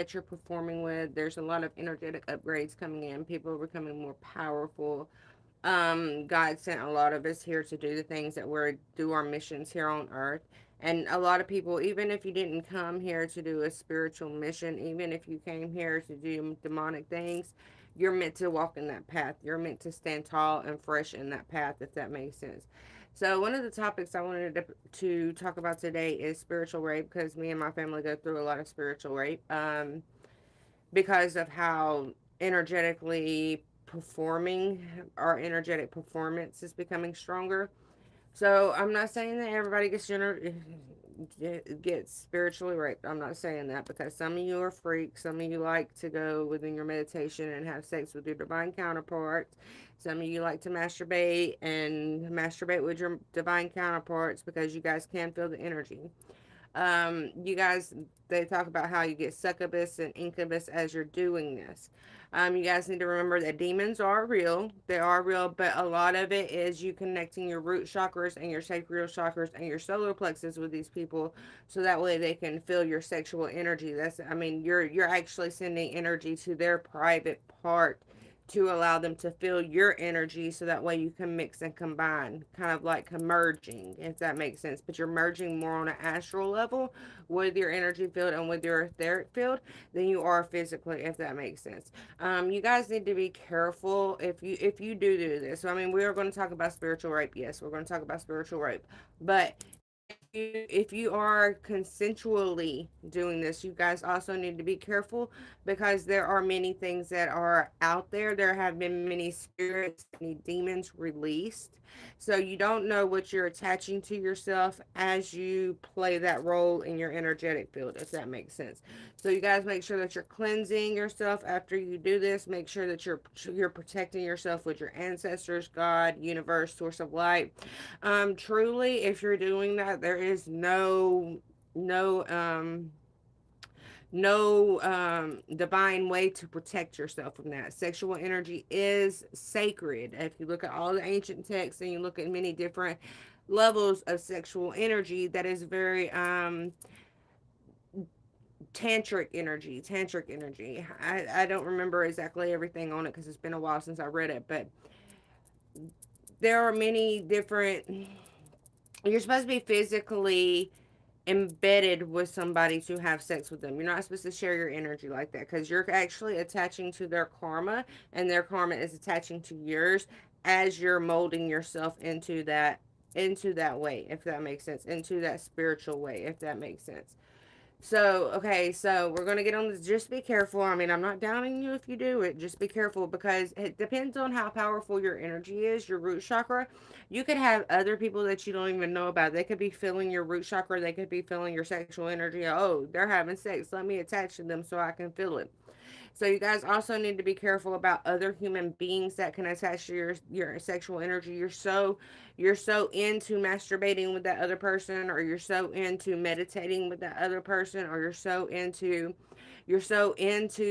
that you're performing with. There's a lot of energetic upgrades coming in. People are becoming more powerful. God sent a lot of us here to do the things that we're do our missions here on earth. And a lot of people, even if you didn't come here to do a spiritual mission, even if you came here to do demonic things, you're meant to walk in that path. You're meant to stand tall and fresh in that path, if that makes sense. So one of the topics I wanted to talk about today is spiritual rape, because me and my family go through a lot of spiritual rape, because of how energetically performing our energetic performance is becoming stronger. So I'm not saying that everybody gets spiritually raped. I'm not saying that, because some of you are freaks. Some of you like to go within your meditation and have sex with your divine counterparts. Some of you like to masturbate with your divine counterparts, because you guys can feel the energy. You guys, they talk about how you get succubus and incubus as you're doing this. You guys need to remember that demons are real. They are real, but a lot of it is you connecting your root chakras and your sacral chakras and your solar plexus with these people, so that way they can feel your sexual energy. You're actually sending energy to their private part to allow them to feel your energy, so that way you can mix and combine, kind of like merging, if that makes sense. But you're merging more on an astral level with your energy field and with your etheric field than you are physically, if that makes sense. You guys need to be careful if you do this. So, we are going to talk about spiritual rape. Yes, we're going to talk about spiritual rape, but if you are consensually doing this, you guys also need to be careful, because there are many things that are out there. There have been many spirits, many demons released. So you don't know what you're attaching to yourself as you play that role in your energetic field, if that makes sense. So you guys make sure that you're cleansing yourself after you do this. Make sure that you're protecting yourself with your ancestors, God, universe, source of light. Truly, if you're doing that, there is no divine way to protect yourself from that. Sexual energy is sacred. If you look at all the ancient texts and you look at many different levels of sexual energy, that is very tantric energy. I don't remember exactly everything on it, because it's been a while since I read it, but there are many different. You're supposed to be physically embedded with somebody to have sex with them. You're not supposed to share your energy like that, because you're actually attaching to their karma, and their karma is attaching to yours as you're molding yourself into that way, if that makes sense, into that spiritual way, if that makes sense. So, okay, so we're going to get on this. Just be careful. I'm not downing you if you do it. Just be careful, because it depends on how powerful your energy is, your root chakra. You could have other people that you don't even know about. They could be feeling your root chakra. They could be feeling your sexual energy. Oh, they're having sex. Let me attach to them so I can feel it. So you guys also need to be careful about other human beings that can attach to your sexual energy. You're so into masturbating with that other person, or you're so into meditating with that other person, or you're so into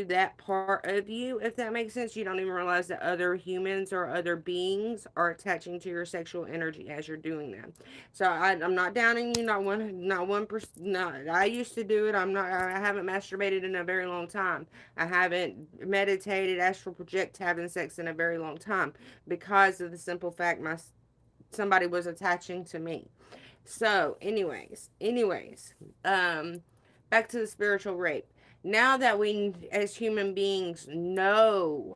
that part of you, if that makes sense. You don't even realize that other humans or other beings are attaching to your sexual energy as you're doing that. So I'm not downing you, not 1%. Not, I used to do it. I haven't masturbated in a very long time. I haven't meditated, astral project, having sex in a very long time, because of the simple fact my somebody was attaching to me. So, anyways, back to the spiritual rape. Now that we, as human beings, know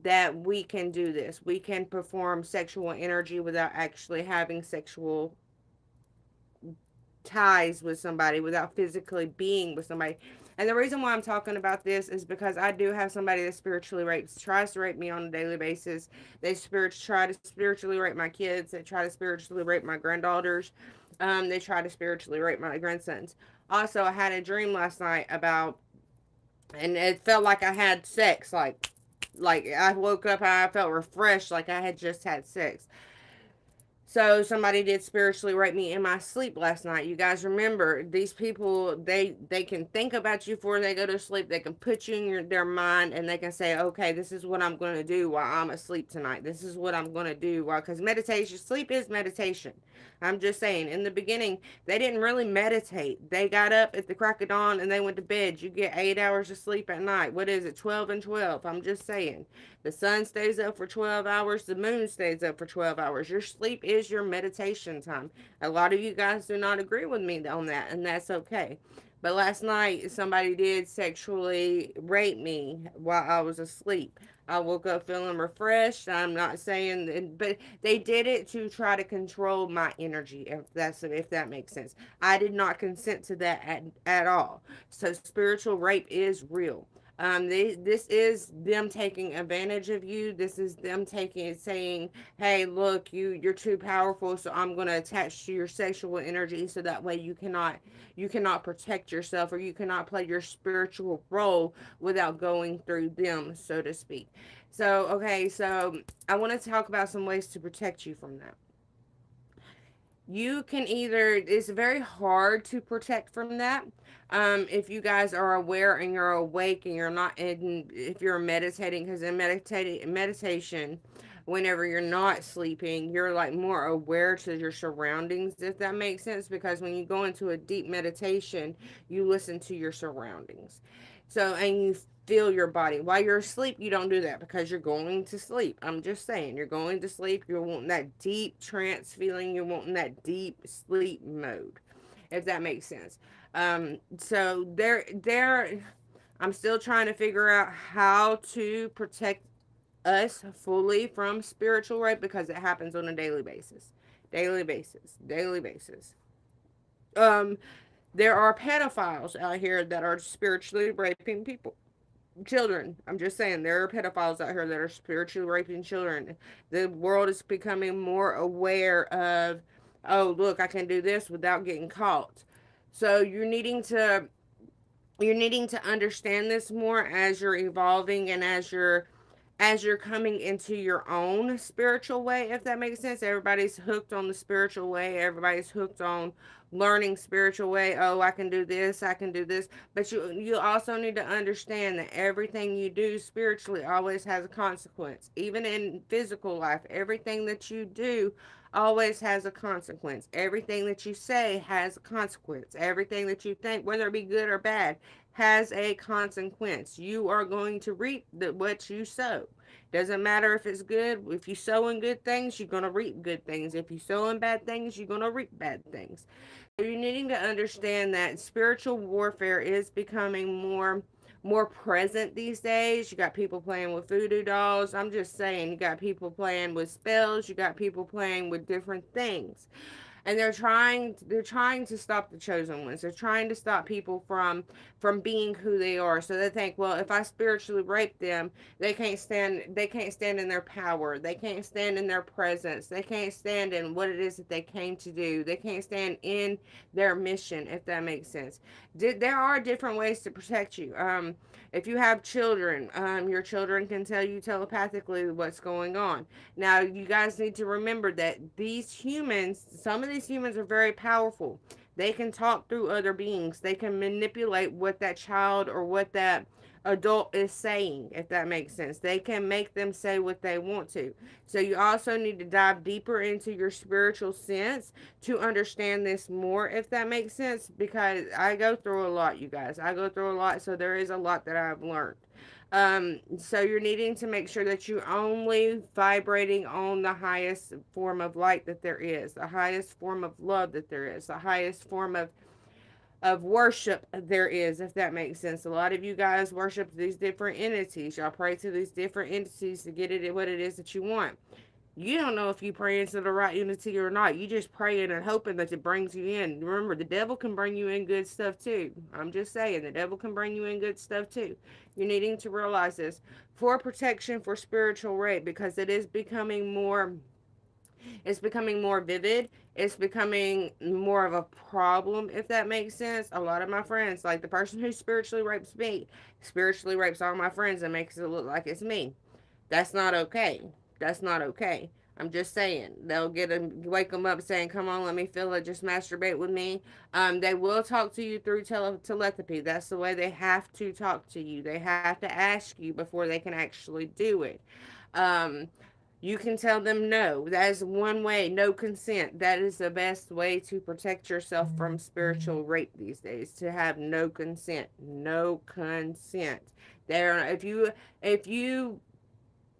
that we can do this, we can perform sexual energy without actually having sexual ties with somebody, without physically being with somebody. And the reason why I'm talking about this is because I do have somebody that spiritually rapes, tries to rape me on a daily basis. Try to spiritually rape my kids. They try to spiritually rape my granddaughters. They try to spiritually rape my grandsons. Also, I had a dream last night about, and it felt like I had sex. Like I woke up and I felt refreshed, like I had just had sex. So somebody did spiritually rape me in my sleep last night. You guys remember these people, they can think about you before they go to sleep. They can put you in their mind, and they can say, okay, this is what I'm going to do while I'm asleep tonight. This is what I'm going to do while, because meditation, sleep is meditation. I'm just saying, in the beginning, they didn't really meditate. They got up at the crack of dawn and they went to bed. You get 8 hours of sleep at night. What is it? 12 and 12. I'm just saying. The sun stays up for 12 hours. The moon stays up for 12 hours. Your sleep is your meditation time. A lot of you guys do not agree with me on that, and that's okay. But last night, somebody did sexually rape me while I was asleep. I woke up feeling refreshed. I'm not saying, but they did it to try to control my energy. If that makes sense, I did not consent to that at all. So spiritual rape is real. This is them taking advantage of you. This is them saying, "Hey, look, you're too powerful, so I'm going to attach to your sexual energy, so that way you cannot protect yourself, or you cannot play your spiritual role without going through them, so to speak." So, okay, so I want to talk about some ways to protect you from that. You can either, it's very hard to protect from that, if you guys are aware and you're awake and you're not in, if you're meditating, because in meditation, whenever you're not sleeping, you're like more aware to your surroundings, if that makes sense, because when you go into a deep meditation, you listen to your surroundings. So, and you feel your body. While you're asleep, you don't do that because you're going to sleep. I'm just saying, you're going to sleep. You're wanting that deep trance feeling. You're wanting that deep sleep mode, if that makes sense. So I'm still trying to figure out how to protect us fully from spiritual rape, because it happens on a daily basis. Daily basis. Daily basis. Um, there are pedophiles out here that are spiritually raping people, children. I'm just saying, there are pedophiles out here that are spiritually raping children. The world is becoming more aware of, oh, look, I can do this without getting caught. So you're needing to understand this more as you're evolving, and as you're coming into your own spiritual way, if that makes sense. Everybody's hooked on the spiritual way. Everybody's hooked on learning spiritual way. Oh, I can do this, I can do this. But you also need to understand that everything you do spiritually always has a consequence. Even in physical life, everything that you do always has a consequence. Everything that you say has a consequence. Everything that you think, whether it be good or bad, has a consequence. You are going to reap what you sow. Doesn't matter if it's good. If you sow in good things, you're going to reap good things. If you sow in bad things, you're going to reap bad things. So you're needing to understand that spiritual warfare is becoming more present these days. You got people playing with voodoo dolls. I'm just saying, you got people playing with spells. You got people playing with different things, and they're trying to stop the chosen ones. They're trying to stop people from being who they are. So they think, well, if I spiritually rape them, they can't stand in their power. They can't stand in their presence. They can't stand in what it is that they came to do. They can't stand in their mission, if that makes sense. There are different ways to protect you. If you have children, your children can tell you telepathically what's going on. Now, you guys need to remember that some of these humans are very powerful. They can talk through other beings. They can manipulate what that child or what that adult is saying, if that makes sense. They can make them say what they want to. So you also need to dive deeper into your spiritual sense to understand this more, if that makes sense, because I go through a lot, you guys. I go through a lot, so there is a lot that I've learned. So you're needing to make sure that you're only vibrating on the highest form of light that there is, the highest form of love that there is, the highest form of worship there is, if that makes sense. A lot of you guys worship these different entities. Y'all pray to these different entities to get it what it is that you want. You don't know if you pray into the right unity or not. You just praying and hoping that it brings you in. Remember, the devil can bring you in good stuff too. I'm just saying, the devil can bring you in good stuff too. You're needing to realize this for protection for spiritual rape, because it's becoming more vivid. It's becoming more of a problem, if that makes sense. A lot of my friends, like the person who spiritually rapes me, spiritually rapes all my friends and makes it look like it's me. That's not okay. That's not okay. I'm just saying. They'll get them, wake them up saying, come on, let me feel it, just masturbate with me. They will talk to you through telepathy. That's the way they have to talk to you. They have to ask you before they can actually do it. Um, you can tell them no. That is one way, no consent. That is the best way to protect yourself from spiritual rape these days. To have no consent. No consent. There if you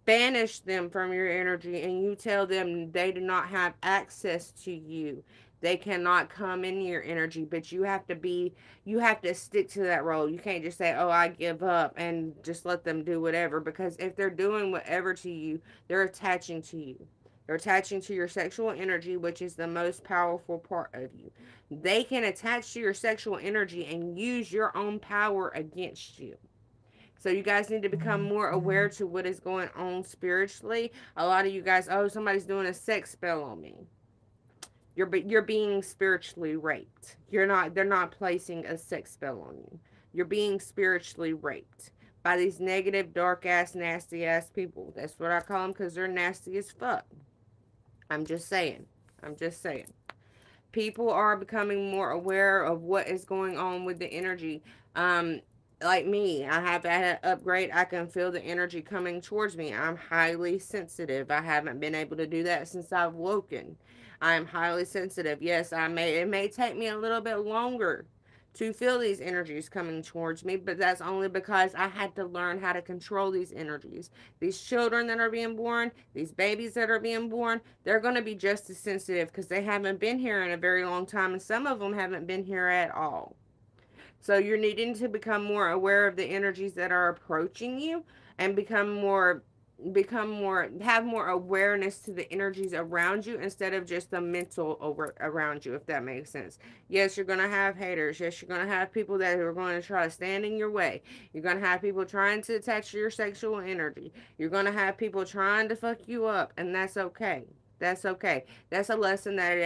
banish them from your energy and you tell them they do not have access to you, they cannot come in your energy, but you have to stick to that role. You can't just say, oh, I give up, and just let them do whatever, because if they're doing whatever to you, they're attaching to you. They're attaching to your sexual energy, which is the most powerful part of you. They can attach to your sexual energy and use your own power against you. So you guys need to become more aware to what is going on spiritually. A lot of you guys, oh, somebody's doing a sex spell on me. You're being spiritually raped. You're not. They're not placing a sex spell on you. You're being spiritually raped by these negative, dark ass, nasty ass people. That's what I call them, because they're nasty as fuck. I'm just saying. I'm just saying. People are becoming more aware of what is going on with the energy. Um, like me, I have had an upgrade. I can feel the energy coming towards me. I'm highly sensitive. I haven't been able to do that since I've woken. I'm highly sensitive. Yes, it may take me a little bit longer to feel these energies coming towards me, but that's only because I had to learn how to control these energies. These children that are being born, these babies that are being born, they're going to be just as sensitive because they haven't been here in a very long time, and some of them haven't been here at all. So you're needing to become more aware of the energies that are approaching you, and have more awareness to the energies around you instead of just the mental over around you, if that makes sense. Yes, you're going to have haters. Yes, you're going to have people that are going to try to stand in your way. You're going to have people trying to attach to your sexual energy. You're going to have people trying to fuck you up, and that's okay. That's okay. That's a lesson that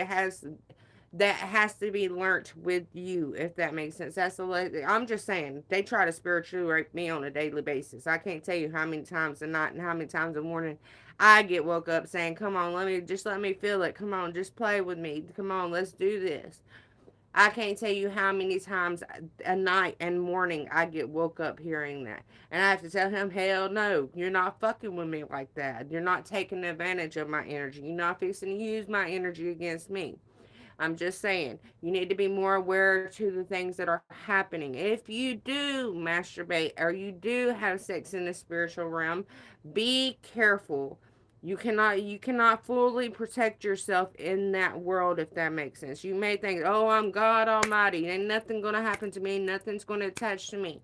has to be learnt with you, if that makes sense. I'm just saying, they try to spiritually rape me on a daily basis. I can't tell you how many times a night and how many times a morning I get woke up saying, come on, let me feel it. Come on, just play with me. Come on, let's do this. I can't tell you how many times a night and morning I get woke up hearing that. And I have to tell him, hell no, you're not fucking with me like that. You're not taking advantage of my energy. You're not fixing to use my energy against me. I'm just saying, you need to be more aware to the things that are happening. If you do masturbate or you do have sex in the spiritual realm, be careful. You cannot fully protect yourself in that world, if that makes sense. You may think, "Oh, I'm God Almighty. Ain't nothing going to happen to me. Nothing's going to attach to me."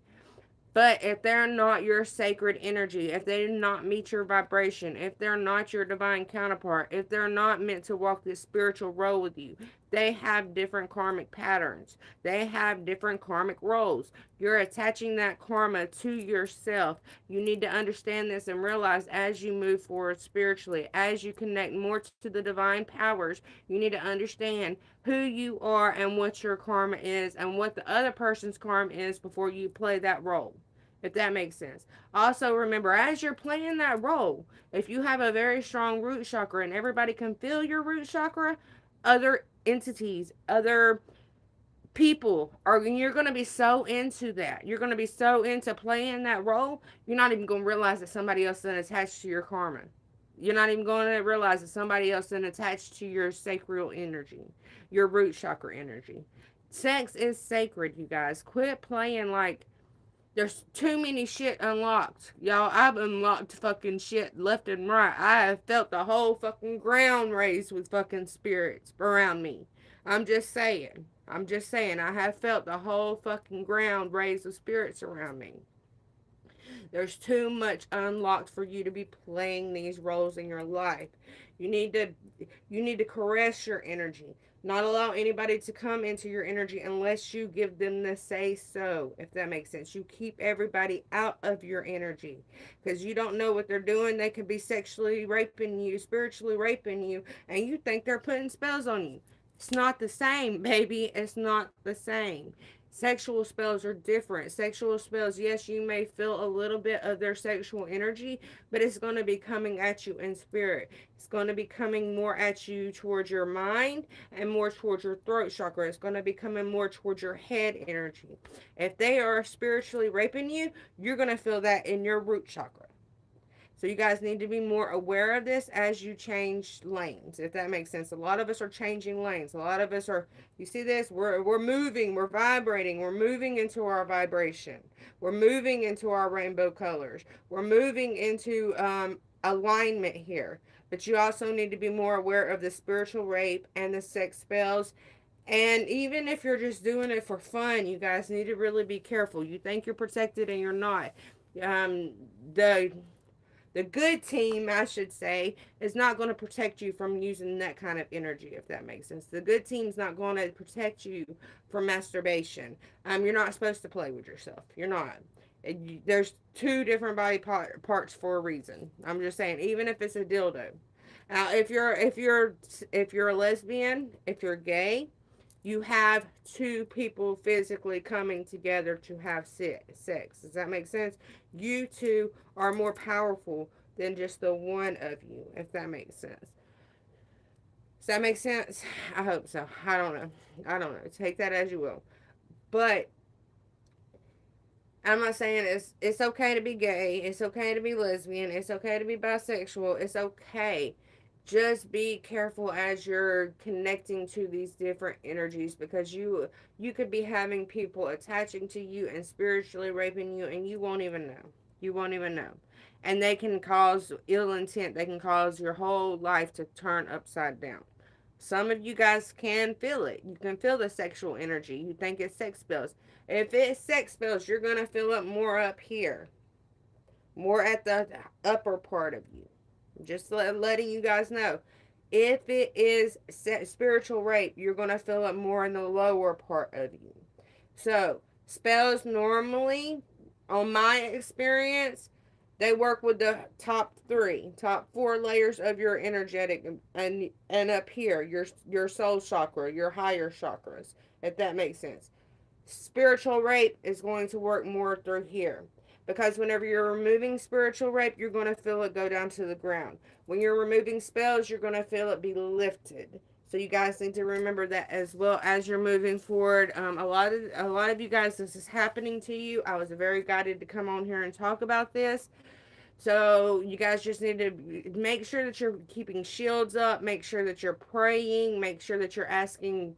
But if they're not your sacred energy, if they do not meet your vibration, if they're not your divine counterpart, if they're not meant to walk this spiritual role with you, they have different karmic patterns. They have different karmic roles. You're attaching that karma to yourself. You need to understand this and realize as you move forward spiritually, as you connect more to the divine powers, you need to understand who you are and what your karma is and what the other person's karma is before you play that role, if that makes sense. Also, remember, as you're playing that role, if you have a very strong root chakra and everybody can feel your root chakra, other entities, other people are, you're going to be so into that. You're going to be so into playing that role, you're not even going to realize that somebody else is attached to your karma. You're not even going to realize that somebody else is attached to your sacral energy, your root chakra energy. Sex is sacred, you guys. Quit playing like there's too many shit unlocked. Y'all, I've unlocked fucking shit left and right. I have felt the whole fucking ground raised with fucking spirits around me. I'm just saying. I'm just saying. I have felt the whole fucking ground raised with spirits around me. There's too much unlocked for you to be playing these roles in your life. You need to you need to caress your energy. Not allow anybody to come into your energy unless you give them the say so, if that makes sense. You keep everybody out of your energy because you don't know what they're doing. They could be sexually raping you, spiritually raping you, and you think they're putting spells on you. It's not the same, baby. It's not the same. Sexual spells are different. Sexual spells, yes, you may feel a little bit of their sexual energy, but it's going to be coming at you in spirit. It's going to be coming more at you towards your mind and more towards your throat chakra. It's going to be coming more towards your head energy. If they are spiritually raping you, you're going to feel that in your root chakra. So you guys need to be more aware of this as you change lanes, if that makes sense. A lot of us are changing lanes. A lot of us are, you see this, we're moving, we're vibrating, we're moving into our vibration. We're moving into our rainbow colors. We're moving into alignment here. But you also need to be more aware of the spiritual rape and the sex spells. And even if you're just doing it for fun, you guys need to really be careful. You think you're protected and you're not. Um, the the good team, I should say, is not going to protect you from using that kind of energy, if that makes sense. The good team's not going to protect you from masturbation. You're not supposed to play with yourself. You're not. There's two different body parts for a reason. I'm just saying, even if it's a dildo. Now, if you're a lesbian, if you're gay, you have two people physically coming together to have sex. Does that make sense? You two are more powerful than just the one of you, if that makes sense. Does that make sense? I hope so. I don't know. I don't know. Take that as you will. But I'm not saying it's okay to be gay. It's okay to be lesbian. It's okay to be bisexual. It's okay. Just be careful as you're connecting to these different energies, because you could be having people attaching to you and spiritually raping you, and you won't even know. You won't even know. And they can cause ill intent. They can cause your whole life to turn upside down. Some of you guys can feel it. You can feel the sexual energy. You think it's sex spells. If it's sex spells, you're going to feel it more up here, more at the upper part of you. Just letting you guys know. If it is spiritual rape, you're going to feel it more in the lower part of you. So, spells normally, on my experience, they work with the top four layers of your energetic, and up here, your soul chakra, your higher chakras, if that makes sense. Spiritual rape is going to work more through here. Because whenever you're removing spiritual rape, you're going to feel it go down to the ground. When you're removing spells, you're going to feel it be lifted. So you guys need to remember that as well as you're moving forward. A lot of you guys, this is happening to you. I was very guided to come on here and talk about this. So you guys just need to make sure that you're keeping shields up. Make sure that you're praying. Make sure that you're asking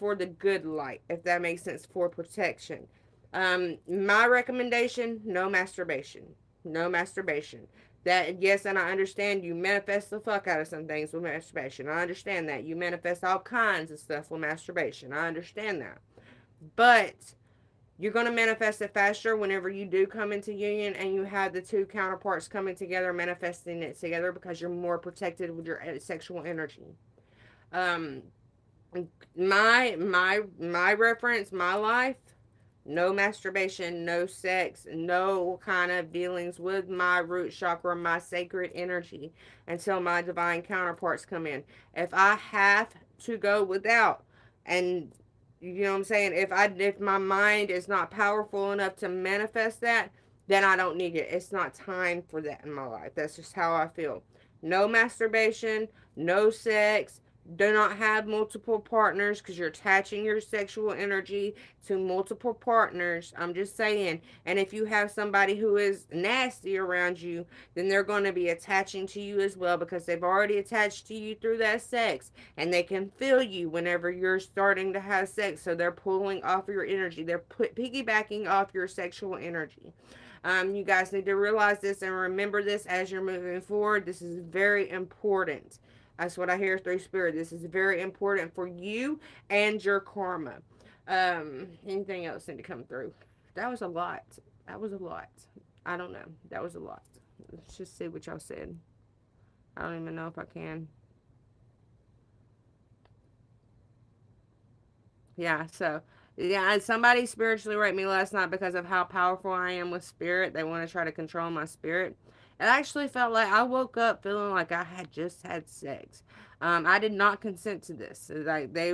for the good light, if that makes sense, for protection. My recommendation: no masturbation. No masturbation. That, yes, and I understand you manifest the fuck out of some things with masturbation. I understand that you manifest all kinds of stuff with masturbation. I understand that, but you're going to manifest it faster whenever you do come into union and you have the two counterparts coming together, manifesting it together, because you're more protected with your sexual energy. Um, my reference, my life, no masturbation, no sex, no kind of dealings with my root chakra, my sacred energy, until my divine counterparts come in. If I have to go without, and you know what I'm saying, if my mind is not powerful enough to manifest that, then I don't need it. It's not time for that in my life. That's just how I feel. No masturbation, no sex. Do not have multiple partners, because you're attaching your sexual energy to multiple partners. I'm just saying. And if you have somebody who is nasty around you, then they're going to be attaching to you as well, because they've already attached to you through that sex, and they can feel you whenever you're starting to have sex. So they're pulling off your energy. They're piggybacking off your sexual energy. You guys need to realize this and remember this as you're moving forward. This is very important. That's what I hear through spirit. This is very important for you and your karma. Anything else need to come through? That was a lot. That was a lot. I don't know. That was a lot. Let's just see what y'all said. I don't even know if I can. Yeah, so yeah, and somebody spiritually raped me last night because of how powerful I am with spirit. They want to try to control my spirit. It actually felt like I woke up feeling like I had just had sex. I did not consent to this. Like they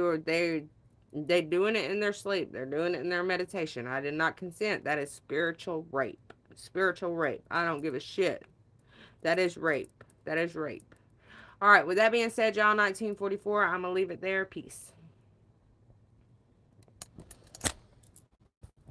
They're doing it in their sleep. They're doing it in their meditation. I did not consent. That is spiritual rape. Spiritual rape. I don't give a shit. That is rape. That is rape. All right. With that being said, y'all, 1944, I'm going to leave it there. Peace.